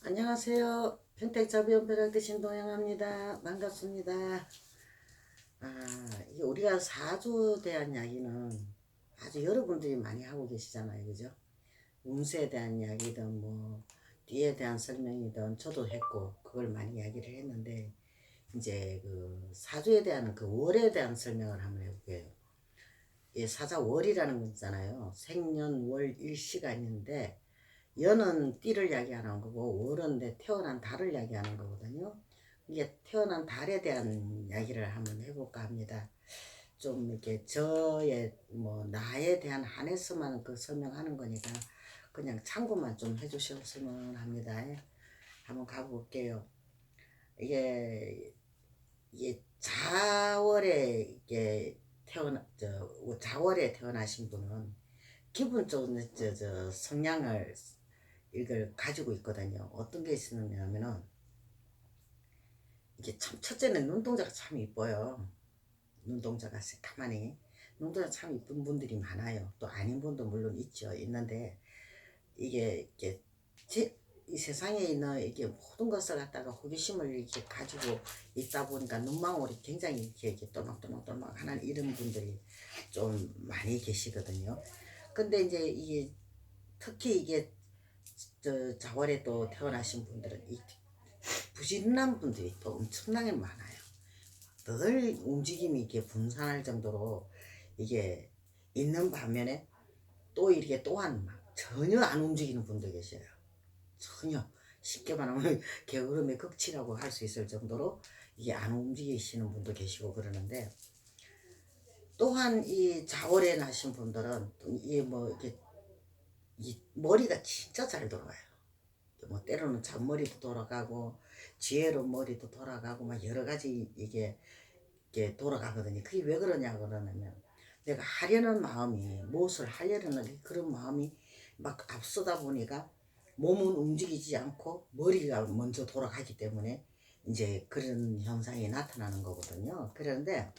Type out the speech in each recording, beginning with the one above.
안녕하세요. 평택자비연배랑 신동영합니다. 반갑습니다. 이게 우리가 사주에 대한 이야기는 아주 여러분들이 많이 하고 계시잖아요. 그죠? 운세에 대한 이야기든 뭐 뒤에 대한 설명이든 저도 했고 그걸 많이 이야기를 했는데 이제 그 사주에 대한 그 월에 대한 설명을 한번 해볼게요. 이 사자월이라는 거 있잖아요. 생년월 일시가 있는데 연은 띠를 이야기하는 거고 월은 내 태어난 달을 이야기하는 거거든요. 이게 태어난 달에 대한 이야기를 한번 해볼까 합니다. 좀 이렇게 저의 뭐 나에 대한 한해서만 그 설명하는 거니까 그냥 참고만 좀 해주셨으면 합니다. 한번 가볼게요. 이게 자월에 이게 자월에 태어나신 분은 기본적으로 성향을 이걸 가지고 있거든요. 어떤 게 있느냐면은 이게 참 첫째는 눈동자가 참 이뻐요. 눈동자가 새카만이 눈동자 참 이쁜 분들이 많아요. 또 아닌 분도 물론 있죠. 있는데 이 세상에 있는 이게 모든 것을 갖다가 호기심을 이렇게 가지고 있다 보니까 눈망울이 굉장히 이렇게 또막또막또막 하는 이런 분들이 좀 많이 계시거든요. 근데 이제 이게 특히 이게 자월에 또 태어나신 분들은 이 부지런한 분들이 또 엄청나게 많아요. 늘 움직임이 이렇게 분산할 정도로 이게 있는 반면에 또 이렇게 또한 막 전혀 안 움직이는 분도 계셔요. 전혀 쉽게 말하면 게으름의 극치라고 할 수 있을 정도로 이게 안 움직이시는 분도 계시고 그러는데 또한 이 자월에 나신 분들은 이뭐 이렇게 이 머리가 진짜 잘 돌아가요. 뭐 때로는 잔머리도 돌아가고 지혜로 머리도 돌아가고 막 여러 가지 이게 돌아가거든요. 그게 왜 그러냐 그러냐면 내가 하려는 마음이 무엇을 하려는 그런 마음이 막 앞서다 보니까 몸은 움직이지 않고 머리가 먼저 돌아가기 때문에 이제 그런 현상이 나타나는 거거든요. 그런데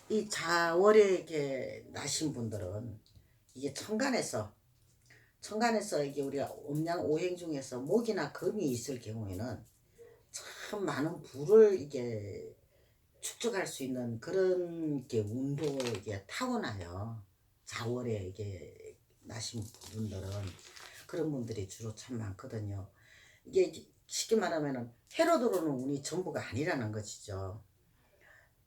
이 자월에 이렇게 나신 분들은 이게 천간에서 이게 우리가 음양 오행 중에서 목이나 금이 있을 경우에는 참 많은 부를 이게 축적할 수 있는 그런 게 운도 이게 타고나요. 자월에 이게 나신 분들은 그런 분들이 주로 참 많거든요. 이게 쉽게 말하면은 해로 들어오는 운이 전부가 아니라는 것이죠.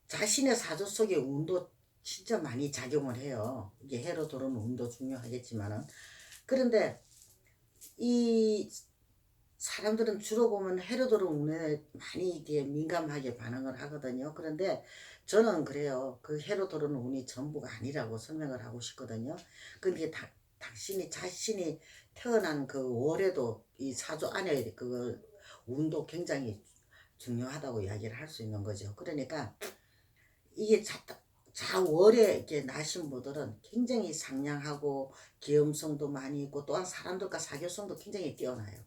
자신의 사주 속에 운도 진짜 많이 작용을 해요. 이게 해로 들어오는 운도 중요하겠지만은 그런데 이 사람들은 주로 보면 해로 들어오는 운에 많이 이게 민감하게 반응을 하거든요. 그런데 저는 그래요. 그 해로 들어오는 운이 전부가 아니라고 설명을 하고 싶거든요. 근데 당신이 자신이 태어난 그 월에도 이 사주 안에 그 운도 굉장히 중요하다고 이야기를 할 수 있는 거죠. 그러니까 이게 자월에 이렇게 나신 분들은 굉장히 상냥하고 귀염성도 많이 있고 또한 사람들과 사교성도 굉장히 뛰어나요.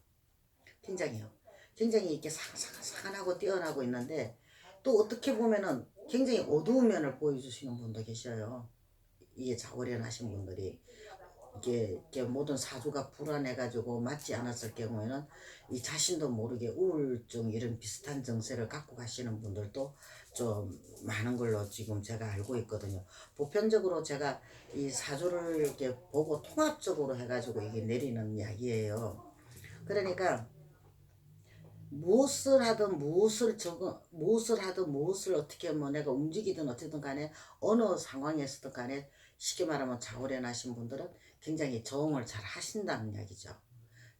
굉장히요. 굉장히 이렇게 상하고 뛰어나고 있는데 또 어떻게 보면은 굉장히 어두운 면을 보여주시는 분도 계셔요. 이게 자월에 나신 분들이 이게 모든 사주가 불안해가지고 맞지 않았을 경우에는 이 자신도 모르게 우울증 이런 비슷한 증세를 갖고 가시는 분들도 좀 많은 걸로 지금 제가 알고 있거든요. 보편적으로 제가 이 사주를 이렇게 보고 통합적으로 해가지고 이게 내리는 이야기예요. 그러니까 무엇을 어떻게 뭐 내가 움직이든 어쨌든 간에 어느 상황에서든 간에 쉽게 말하면 자월에 나신 분들은 굉장히 적응을 잘 하신다는 이야기죠.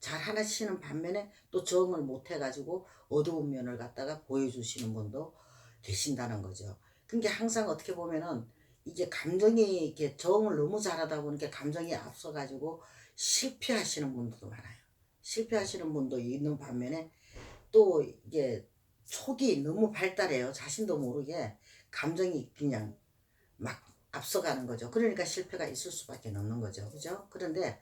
잘 하시는 반면에 또 적응을 못 해가지고 어두운 면을 갖다가 보여주시는 분도 계신다는 거죠. 그러니까 항상 어떻게 보면은 이게 감정이 이렇게 적응을 너무 잘하다 보니까 감정이 앞서가지고 실패하시는 분들도 많아요. 실패하시는 분도 있는 반면에 또 이게 촉이 너무 발달해요. 자신도 모르게 감정이 그냥 막 앞서가는 거죠. 그러니까 실패가 있을 수밖에 없는 거죠. 그죠? 그런데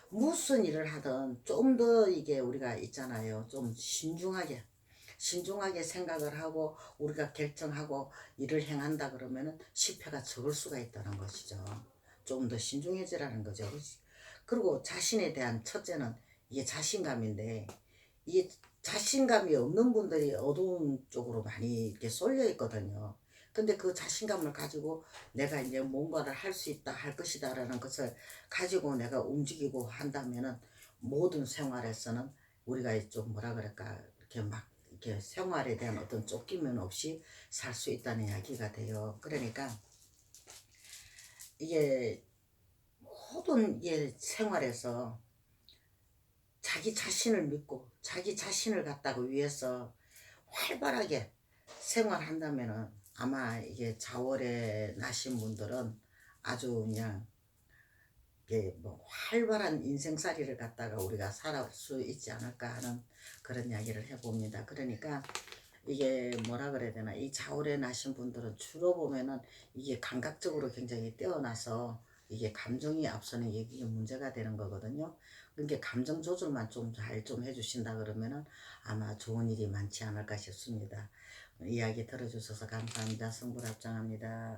무슨 일을 하든 좀 더 이게 우리가 있잖아요. 좀 신중하게 생각을 하고 우리가 결정하고 일을 행한다 그러면은 실패가 적을 수가 있다는 것이죠. 좀 더 신중해지라는 거죠. 그리고 자신에 대한 첫째는 이게 자신감인데 이게 자신감이 없는 분들이 어두운 쪽으로 많이 이렇게 쏠려 있거든요. 근데 그 자신감을 가지고 내가 이제 뭔가를 할 수 있다, 할 것이다라는 것을 가지고 내가 움직이고 한다면은 모든 생활에서는 우리가 좀 뭐라 그럴까, 이렇게 막 이렇게 생활에 대한 어떤 쫓김은 없이 살 수 있다는 이야기가 돼요. 그러니까 이게 모든 게 생활에서 자기 자신을 믿고 자기 자신을 갖다가 위해서 활발하게 생활한다면은 아마 이게 자월에 나신 분들은 아주 그냥 이게 뭐 활발한 인생살이를 갖다가 우리가 살 수 있지 않을까 하는 그런 이야기를 해봅니다. 그러니까 이게 뭐라 그래야 되나, 이 자월에 나신 분들은 주로 보면은 이게 감각적으로 굉장히 뛰어나서 이게 감정이 앞서는 이게 문제가 되는 거거든요. 그러니까 감정 조절만 좀 잘 좀 해주신다 그러면은 아마 좋은 일이 많지 않을까 싶습니다. 이야기 들어주셔서 감사합니다. 승불합장합니다.